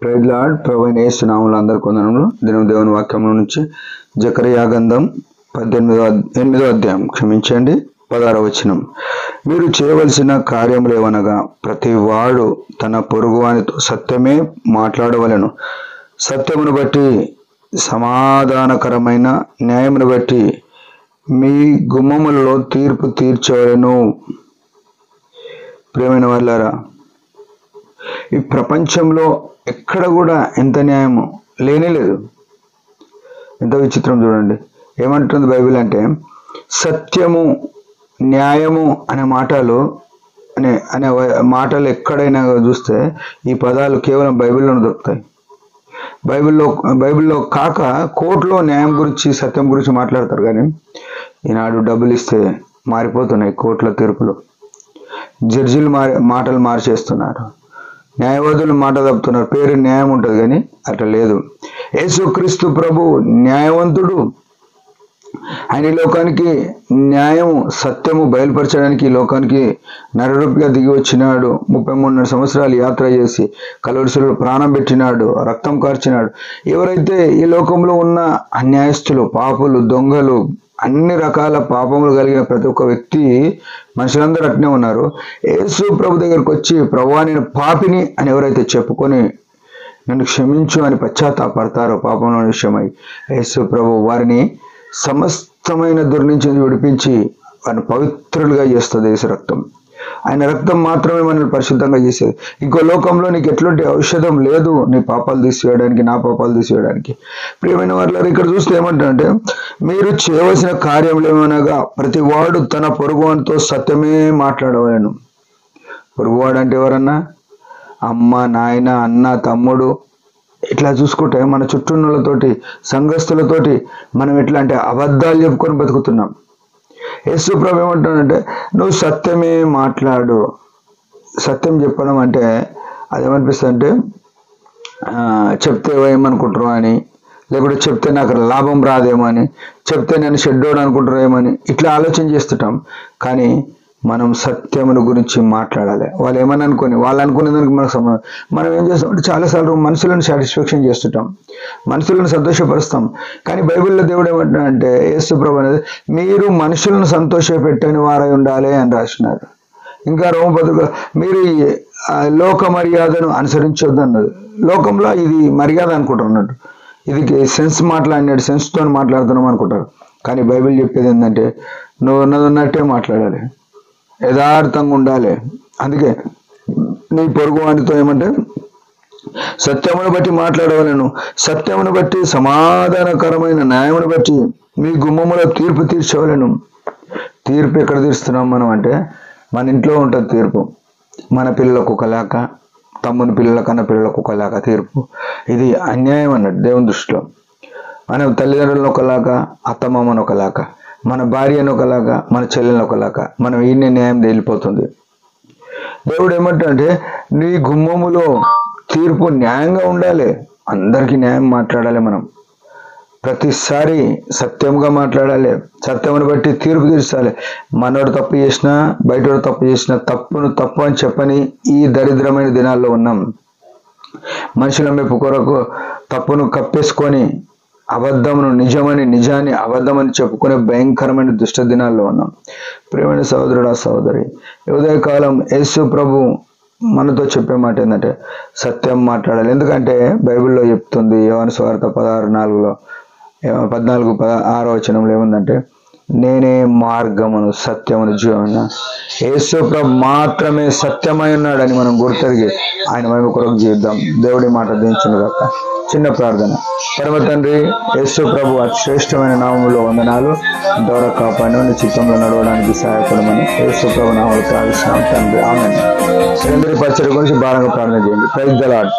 Praise lord. ప్రభువైన యేసు నామములో అందరికీ వందనములు. దినం దేవుని వాక్యముల నుంచి జకరియా గ్రంథం 8వ అధ్యాయం 16వ వచనం. మీరు చేయవలసిన కార్యములు ఏవనగా ప్రతి వాడు తన పొరుగువానితో సత్యమే మాట్లాడవలెను. సత్యమును బట్టి సమాధానకరమైన న్యాయమును బట్టి మీ గుమ్మములలో తీర్పు తీర్చవలెను. ప్రియమైన వాళ్ళారా, ఈ ప్రపంచంలో ఎక్కడ కూడా ఎంత న్యాయము లేనే లేదు. ఎంత విచిత్రం చూడండి. ఏమంటుంది బైబిల్ అంటే, సత్యము న్యాయము అనే మాటలు ఎక్కడైనా చూస్తే ఈ పదాలు కేవలం బైబిల్లోనే దొరుకుతాయి. బైబిల్లో కాక కోర్టులో న్యాయం గురించి సత్యం గురించి మాట్లాడతారు, కానీ ఈనాడు డబ్బులు ఇస్తే మారిపోతున్నాయి కోర్టుల తీర్పులు. జడ్జిలు మాటలు మార్చేస్తున్నారు, న్యాయవాదులు మాట తప్పుతున్నారు. పేరు న్యాయం ఉంటుంది కానీ అట్లా లేదు. యేసుక్రీస్తు ప్రభు న్యాయవంతుడు. ఆయన ఈ లోకానికి న్యాయము సత్యము బయలుపరచడానికి ఈ లోకానికి నరరూపిగా దిగి వచ్చినాడు. 33 సంవత్సరాలు యాత్ర చేసి కలువరిశిలువలో ప్రాణం పెట్టినాడు, రక్తం కార్చినాడు. ఎవరైతే ఈ లోకంలో ఉన్న అన్యాయస్తులు, పాపులు, దొంగలు, అన్ని రకాల పాపములు కలిగిన ప్రతి ఒక్క వ్యక్తి, మనుషులందరూ అట్నే ఉన్నారు. యేసు ప్రభు దగ్గరకు వచ్చి, ప్రభువా నేను పాపిని అని ఎవరైతే చెప్పుకొని నన్ను క్షమించు అని పశ్చాత్తాపడతారో పాపంలో విషయమై, యేసు ప్రభు వారిని సమస్తమైన దుర్నించి విడిపించి వారిని పవిత్రులుగా చేస్తుంది యేసు రక్తం. ఆయన రక్తం మాత్రమే మనల్ని పరిశుద్ధంగా చేసేది. ఇంకో లోకంలో నీకు ఎట్లాంటి ఔషధం లేదు నీ పాపాలు తీసివేయడానికి, నా పాపాలు తీసివేయడానికి. ప్రియమైన వారు ఇక్కడ చూస్తే ఏమంటారంటే, మీరు చేయవలసిన కార్యములు ఏమనగా ప్రతి వాడు తన పొరుగువానితో సత్యమే మాట్లాడవలెను. పొరుగువాడు అంటే ఎవరన్నా? అమ్మ, నాయన, అన్న, తమ్ముడు. ఇట్లా చూసుకుంటే మన చుట్టూన్నోళ్ళతోటి, సంఘస్థులతోటి మనం ఎట్లా అంటే అబద్ధాలు చెప్పుకొని బతుకుతున్నాం. యేసు ప్రభు ఏమంటాడంటే, నువ్వు సత్యమే మాట్లాడు. సత్యం చెప్పడం అంటే అదేమనిపిస్తుంది అంటే, చెప్తే ఏమనుకుంటారు అని, లేకపోతే చెప్తే నాకు లాభం రాదేమో అని, చెప్తే నేను షెడ్డోడు అనుకుంటారు ఏమని, ఇట్లా ఆలోచన చేస్తుంటాం. కానీ మనం సత్యమును గురించి మాట్లాడాలి. వాళ్ళు ఏమని అనుకుని, వాళ్ళు అనుకునే దానికి మనకు సంబంధం. మనం ఏం చేస్తామంటే చాలాసార్లు మనుషులను సాటిస్ఫాక్షన్ చేస్తుంటాం, మనుషులను సంతోషపరుస్తాం. కానీ బైబిల్లో దేవుడు ఏమంటున్నాడంటే, యేసు ప్రభు అనేది మీరు మనుషులను సంతోషపెట్టని వారై ఉండాలి అని రాసినారు. ఇంకా రోమపత్రిక మీరు లోక మర్యాదను అనుసరించొద్దు అన్నది. లోకంలో ఇది మర్యాద అనుకుంటున్నాడు, ఇది సెన్స్ మాట్లాడినాడు, సెన్స్తో మాట్లాడుతున్నాం అనుకుంటారు. కానీ బైబిల్ చెప్పేది ఏంటంటే, నువ్వు ఉన్నట్టే మాట్లాడాలి, యథార్థంగా ఉండాలి. అందుకే నీ పొరుగు వానితో ఏమంటే సత్యమును బట్టి మాట్లాడవలను, సత్యమును బట్టి సమాధానకరమైన న్యాయమును బట్టి మీ గుమ్మములో తీర్పు తీర్చవలను. తీర్పు ఎక్కడ తీరుస్తున్నాం మనం అంటే, మన ఇంట్లో ఉంటుంది తీర్పు. మన పిల్లలకు ఒకలాక, తమ్ముని పిల్లల కన్నా పిల్లలకు ఒకలాక తీర్పు. ఇది అన్యాయం అన్నట్టు దేవుని దృష్టిలో. మన తల్లిదండ్రులను ఒకలాగా, అత్తమామను ఒకలాగా, మన భార్యను ఒకలాగా, మన చెల్లెలను ఒకలాగా, మనం ఈయన న్యాయం తేలిపోతుంది. దేవుడు ఏమంటే, నీ గుమ్మములో తీర్పు న్యాయంగా ఉండాలి. అందరికీ న్యాయం మాట్లాడాలి. మనం ప్రతిసారి సత్యంగా మాట్లాడాలి. సత్యమును బట్టి తీర్పు తీర్చాలి. మనోడు తప్పు చేసినా, బయటోడు తప్పు చేసినా తప్పును తప్పు అని చెప్పని ఈ దరిద్రమైన దినాల్లో ఉన్నాం. మనుషుల మెప్పు కొరకు తప్పును కప్పేసుకొని అబద్ధమును నిజమని, నిజాన్ని అబద్ధమని చెప్పుకునే భయంకరమైన దుష్ట దినాల్లో ఉన్నాం. ప్రియమైన సహోదరుడా, సహోదరి, ఉదయకాలం యేసు ప్రభు మనతో చెప్పే మాట ఏంటంటే సత్యం మాట్లాడాలి. ఎందుకంటే బైబిల్లో చెప్తుంది, యోహాను సువార్త 14:6 వచనంలో ఏముందంటే, నేనే మార్గమును సత్యమును జీవమును. యేసు ప్రభు మాత్రమే సత్యమై ఉన్నాడని మనం గుర్తెరిగి ఆయన మహిమ కొరకు జీవిద్దాం. దేవుడి మాట దించును గాక. చిన్న ప్రార్థన. పరమ తండ్రి, యేసు ప్రభు శ్రేష్టమైన నామములో వందనాలు. ఇంతవరకు కాపాడి చిత్తంలో నడవడానికి సహాయపడమని యేసు ప్రభు నామములో ప్రార్థిస్తున్నాం తండ్రి. ఆమేన్. అందరి పరిచయం గురించి భారంగా ప్రార్థన చేయండి. Praise the lord.